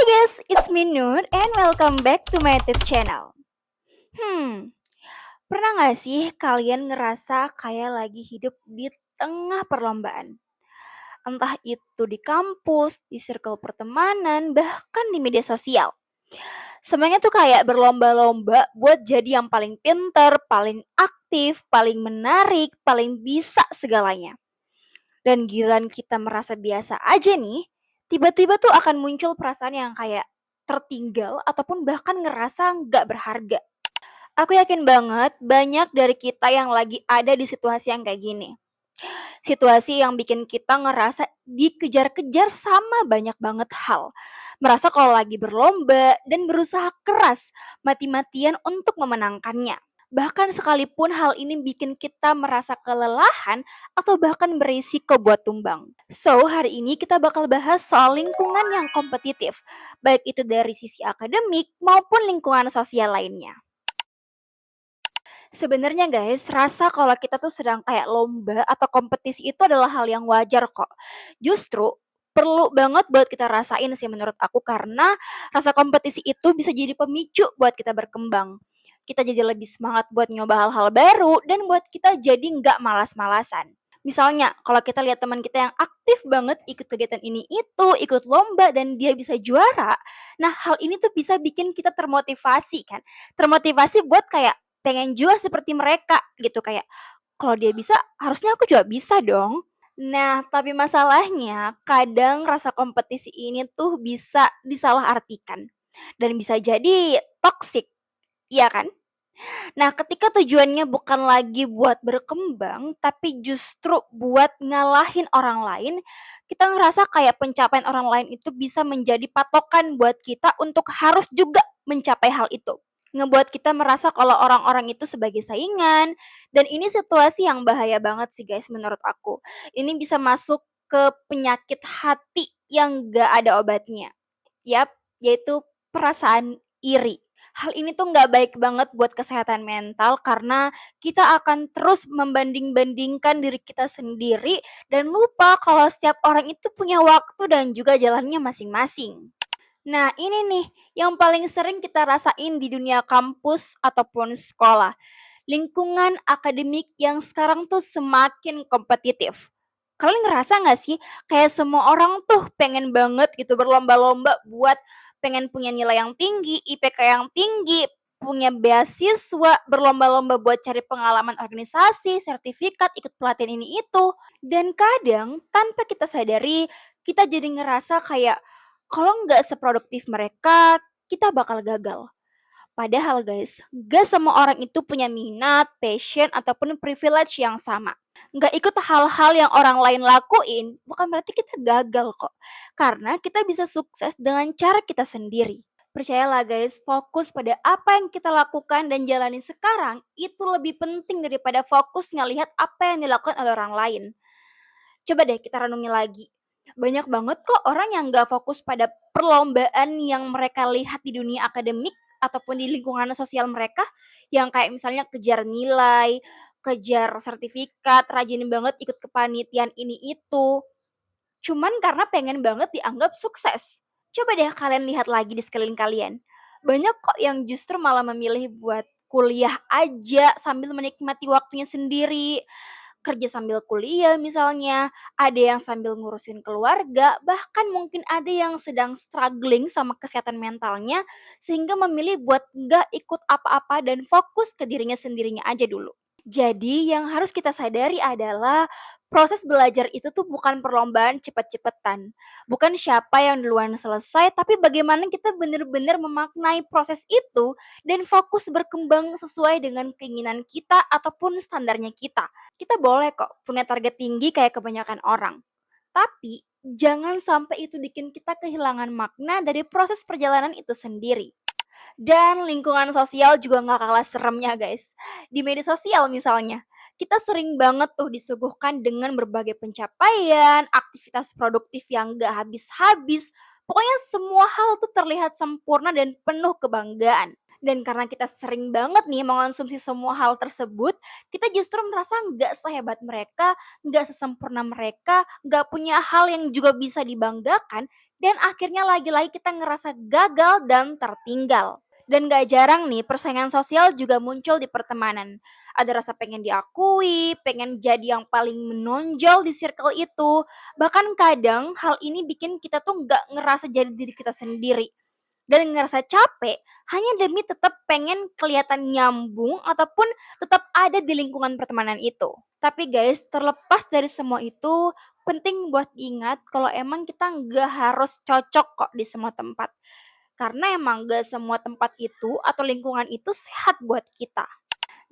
Hi guys, it's me Nur and welcome back to my YouTube channel. Hmm, pernah gak sih kalian ngerasa kayak lagi hidup di tengah perlombaan? Entah itu di kampus, di circle pertemanan, bahkan di media sosial. Semuanya tuh kayak berlomba-lomba buat jadi yang paling pinter, paling aktif, paling menarik, paling bisa segalanya. Dan giliran kita merasa biasa aja nih, tiba-tiba tuh akan muncul perasaan yang kayak tertinggal ataupun bahkan ngerasa nggak berharga. Aku yakin banget banyak dari kita yang lagi ada di situasi yang kayak gini. Situasi yang bikin kita ngerasa dikejar-kejar sama banyak banget hal. Merasa kalau lagi berlomba dan berusaha keras mati-matian untuk memenangkannya. Bahkan sekalipun hal ini bikin kita merasa kelelahan atau bahkan berisiko buat tumbang. So, hari ini kita bakal bahas soal lingkungan yang kompetitif, baik itu dari sisi akademik maupun lingkungan sosial lainnya. Sebenarnya guys, rasa kalau kita tuh sedang kayak lomba atau kompetisi itu adalah hal yang wajar kok. Justru perlu banget buat kita rasain sih menurut aku karena rasa kompetisi itu bisa jadi pemicu buat kita berkembang. Kita jadi lebih semangat buat nyoba hal-hal baru dan buat kita jadi nggak malas-malasan. Misalnya, kalau kita lihat teman kita yang aktif banget ikut kegiatan ini itu, ikut lomba dan dia bisa juara, nah hal ini tuh bisa bikin kita termotivasi kan. Termotivasi buat kayak pengen juga seperti mereka gitu kayak, kalau dia bisa harusnya aku juga bisa dong. Nah, tapi masalahnya kadang rasa kompetisi ini tuh bisa disalahartikan dan bisa jadi toxic, iya kan? Nah, ketika tujuannya bukan lagi buat berkembang, tapi justru buat ngalahin orang lain, kita ngerasa kayak pencapaian orang lain itu bisa menjadi patokan buat kita untuk harus juga mencapai hal itu. Ngebuat kita merasa kalau orang-orang itu sebagai saingan, dan ini situasi yang bahaya banget sih guys menurut aku. Ini bisa masuk ke penyakit hati yang gak ada obatnya. Yap, yaitu perasaan iri. Hal ini tuh nggak baik banget buat kesehatan mental karena kita akan terus membanding-bandingkan diri kita sendiri dan lupa kalau setiap orang itu punya waktu dan juga jalannya masing-masing. Nah, ini nih yang paling sering kita rasain di dunia kampus ataupun sekolah. Lingkungan akademik yang sekarang tuh semakin kompetitif. Kalian ngerasa nggak sih kayak semua orang tuh pengen banget gitu berlomba-lomba buat pengen punya nilai yang tinggi, IPK yang tinggi, punya beasiswa, berlomba-lomba buat cari pengalaman organisasi, sertifikat, ikut pelatihan ini itu. Dan kadang tanpa kita sadari, kita jadi ngerasa kayak kalau nggak seproduktif mereka, kita bakal gagal. Padahal guys, gak semua orang itu punya minat, passion, ataupun privilege yang sama. Gak ikut hal-hal yang orang lain lakuin, bukan berarti kita gagal kok. Karena kita bisa sukses dengan cara kita sendiri. Percayalah guys, fokus pada apa yang kita lakukan dan jalani sekarang itu lebih penting daripada fokus ngelihat apa yang dilakukan oleh orang lain. Coba deh kita renungi lagi. Banyak banget kok orang yang gak fokus pada perlombaan yang mereka lihat di dunia akademik ataupun di lingkungan sosial mereka yang kayak misalnya kejar nilai, kejar sertifikat, rajin banget ikut kepanitiaan ini itu. Cuman karena pengen banget dianggap sukses. Coba deh kalian lihat lagi di sekeliling kalian. Banyak kok yang justru malah memilih buat kuliah aja sambil menikmati waktunya sendiri, kerja sambil kuliah misalnya, ada yang sambil ngurusin keluarga, bahkan mungkin ada yang sedang struggling sama kesehatan mentalnya, sehingga memilih buat nggak ikut apa-apa dan fokus ke dirinya sendirinya aja dulu. Jadi yang harus kita sadari adalah proses belajar itu tuh bukan perlombaan cepet-cepetan. Bukan siapa yang duluan selesai, tapi bagaimana kita benar-benar memaknai proses itu dan fokus berkembang sesuai dengan keinginan kita ataupun standarnya kita. Kita boleh kok punya target tinggi kayak kebanyakan orang. Tapi jangan sampai itu bikin kita kehilangan makna dari proses perjalanan itu sendiri. Dan lingkungan sosial juga nggak kalah seremnya guys. Di media sosial misalnya, kita sering banget tuh disuguhkan dengan berbagai pencapaian, aktivitas produktif yang nggak habis-habis. Pokoknya semua hal tuh terlihat sempurna dan penuh kebanggaan. Dan karena kita sering banget nih mengonsumsi semua hal tersebut, kita justru merasa nggak sehebat mereka, nggak sesempurna mereka, nggak punya hal yang juga bisa dibanggakan, dan akhirnya lagi-lagi kita ngerasa gagal dan tertinggal. Dan gak jarang nih persaingan sosial juga muncul di pertemanan. Ada rasa pengen diakui, pengen jadi yang paling menonjol di circle itu. Bahkan kadang hal ini bikin kita tuh gak ngerasa jadi diri kita sendiri dan ngerasa capek hanya demi tetap pengen kelihatan nyambung ataupun tetap ada di lingkungan pertemanan itu. Tapi guys, terlepas dari semua itu, penting buat ingat kalau emang kita nggak harus cocok kok di semua tempat. Karena emang gak semua tempat itu atau lingkungan itu sehat buat kita.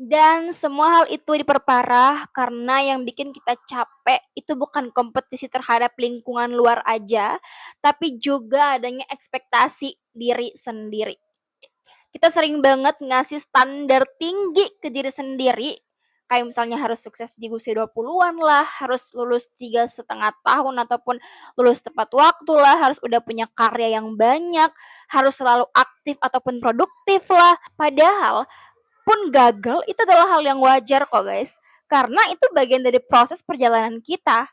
Dan semua hal itu diperparah karena yang bikin kita capek itu bukan kompetisi terhadap lingkungan luar aja, tapi juga adanya ekspektasi diri sendiri. Kita sering banget ngasih standar tinggi ke diri sendiri, kayak misalnya harus sukses di usia 20-an lah, harus lulus 3,5 tahun ataupun lulus tepat waktu lah, harus udah punya karya yang banyak, harus selalu aktif ataupun produktif lah. Padahal pun gagal itu adalah hal yang wajar kok guys. Karena itu bagian dari proses perjalanan kita.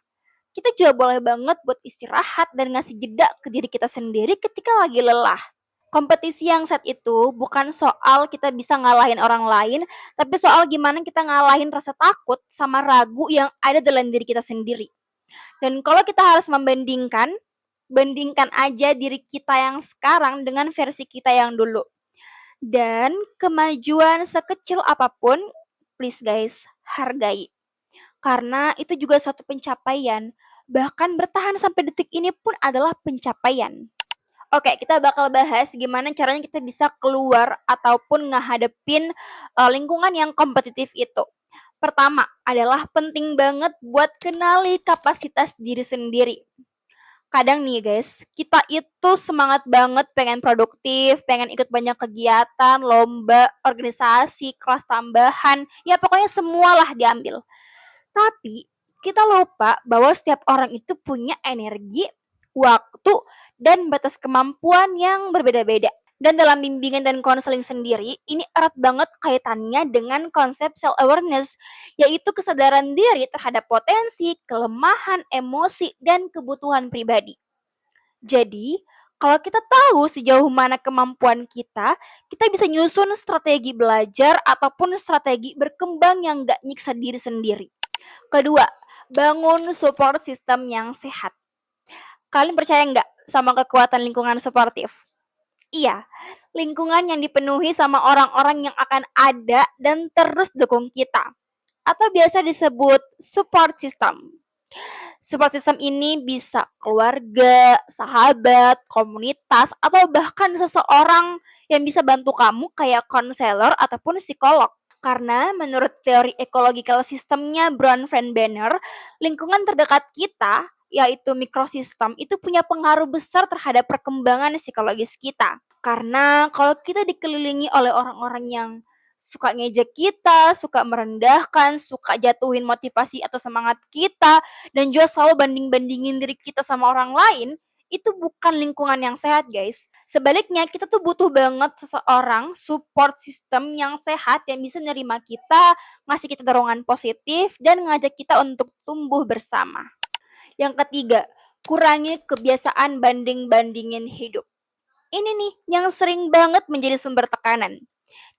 Kita juga boleh banget buat istirahat dan ngasih jeda ke diri kita sendiri ketika lagi lelah. Kompetisi yang saat itu bukan soal kita bisa ngalahin orang lain, tapi soal gimana kita ngalahin rasa takut sama ragu yang ada dalam diri kita sendiri. Dan kalau kita harus membandingkan, bandingkan aja diri kita yang sekarang dengan versi kita yang dulu. Dan kemajuan sekecil apapun, please guys, hargai. Karena itu juga suatu pencapaian. Bahkan bertahan sampai detik ini pun adalah pencapaian. Oke, kita bakal bahas gimana caranya kita bisa keluar ataupun ngehadepin lingkungan yang kompetitif itu. Pertama adalah penting banget buat kenali kapasitas diri sendiri. Kadang nih guys, kita itu semangat banget pengen produktif, pengen ikut banyak kegiatan, lomba, organisasi, kelas tambahan, ya pokoknya semualah diambil. Tapi kita lupa bahwa setiap orang itu punya energi, waktu, dan batas kemampuan yang berbeda-beda. Dan dalam bimbingan dan konseling sendiri, ini erat banget kaitannya dengan konsep self-awareness, yaitu kesadaran diri terhadap potensi, kelemahan, emosi, dan kebutuhan pribadi. Jadi, kalau kita tahu sejauh mana kemampuan kita bisa nyusun strategi belajar ataupun strategi berkembang yang gak nyiksa diri sendiri. Kedua, bangun support system yang sehat. Kalian percaya nggak sama kekuatan lingkungan suportif? Iya, lingkungan yang dipenuhi sama orang-orang yang akan ada dan terus dukung kita. Atau biasa disebut support system. Support system ini bisa keluarga, sahabat, komunitas, atau bahkan seseorang yang bisa bantu kamu kayak konselor ataupun psikolog. Karena menurut teori ecological systemnya Brown Friend Banner, lingkungan terdekat kita, yaitu mikrosistem, itu punya pengaruh besar terhadap perkembangan psikologis kita. Karena kalau kita dikelilingi oleh orang-orang yang suka ngejek kita, suka merendahkan, suka jatuhin motivasi atau semangat kita, dan juga selalu banding-bandingin diri kita sama orang lain, itu bukan lingkungan yang sehat guys. Sebaliknya kita tuh butuh banget seseorang support system yang sehat yang bisa nerima kita, ngasih kita dorongan positif, dan ngajak kita untuk tumbuh bersama. Yang ketiga, kurangi kebiasaan banding-bandingin hidup. Ini nih yang sering banget menjadi sumber tekanan.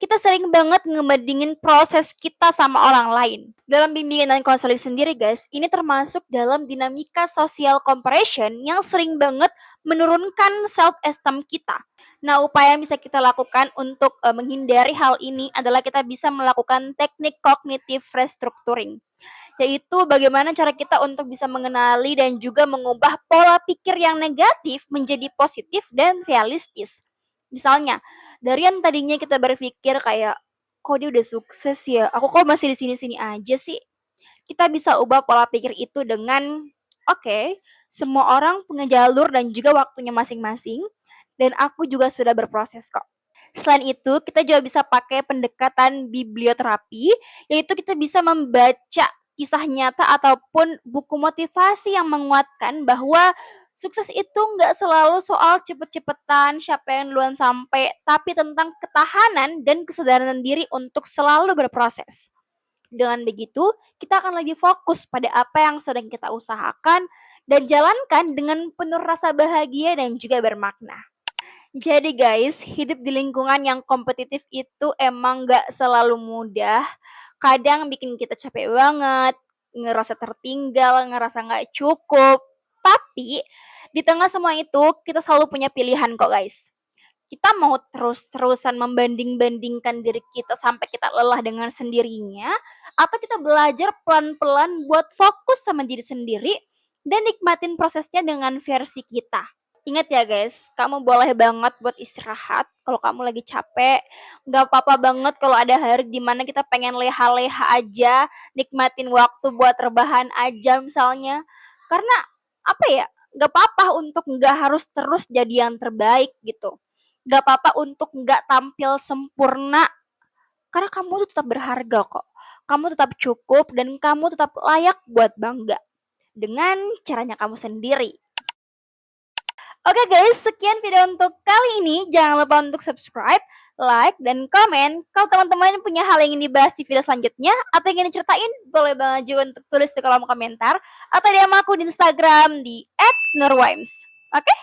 Kita sering banget ngebandingin proses kita sama orang lain. Dalam bimbingan dan konseling sendiri guys, ini termasuk dalam dinamika social comparison yang sering banget menurunkan self-esteem kita. Nah, upaya yang bisa kita lakukan untuk menghindari hal ini adalah kita bisa melakukan teknik cognitive restructuring, yaitu bagaimana cara kita untuk bisa mengenali dan juga mengubah pola pikir yang negatif menjadi positif dan realistis. Misalnya, dari yang tadinya kita berpikir kayak, kok dia udah sukses ya, aku kok masih di sini-sini aja sih. Kita bisa ubah pola pikir itu dengan, oke, semua orang punya jalur dan juga waktunya masing-masing, dan aku juga sudah berproses kok. Selain itu, kita juga bisa pakai pendekatan biblioterapi, yaitu kita bisa membaca kisah nyata ataupun buku motivasi yang menguatkan bahwa Sukses itu nggak selalu soal cepet-cepetan, siapa yang duluan sampai, tapi tentang ketahanan dan kesadaran diri untuk selalu berproses. Dengan begitu, kita akan lebih fokus pada apa yang sedang kita usahakan dan jalankan dengan penuh rasa bahagia dan juga bermakna. Jadi guys, hidup di lingkungan yang kompetitif itu emang gak selalu mudah. Kadang bikin kita capek banget, ngerasa tertinggal, ngerasa gak cukup. Tapi di tengah semua itu kita selalu punya pilihan kok guys. Kita mau terus-terusan membanding-bandingkan diri kita sampai kita lelah dengan sendirinya, atau kita belajar pelan-pelan buat fokus sama diri sendiri dan nikmatin prosesnya dengan versi kita. Ingat ya guys, kamu boleh banget buat istirahat kalau kamu lagi capek. Gak apa-apa banget kalau ada hari dimana kita pengen leha-leha aja, nikmatin waktu buat rebahan aja misalnya. Karena apa ya, gak apa-apa untuk gak harus terus jadi yang terbaik gitu. Gak apa-apa untuk gak tampil sempurna. Karena kamu tuh tetap berharga kok. Kamu tetap cukup dan kamu tetap layak buat bangga. Dengan caranya kamu sendiri. Oke guys, sekian video untuk kali ini. Jangan lupa untuk subscribe, like, dan komen. Kalau teman-teman punya hal yang ingin dibahas di video selanjutnya atau ingin diceritain, boleh banget juga untuk tulis di kolom komentar atau DM aku di Instagram di @nurwimes. Oke?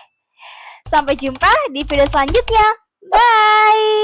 Sampai jumpa di video selanjutnya. Bye!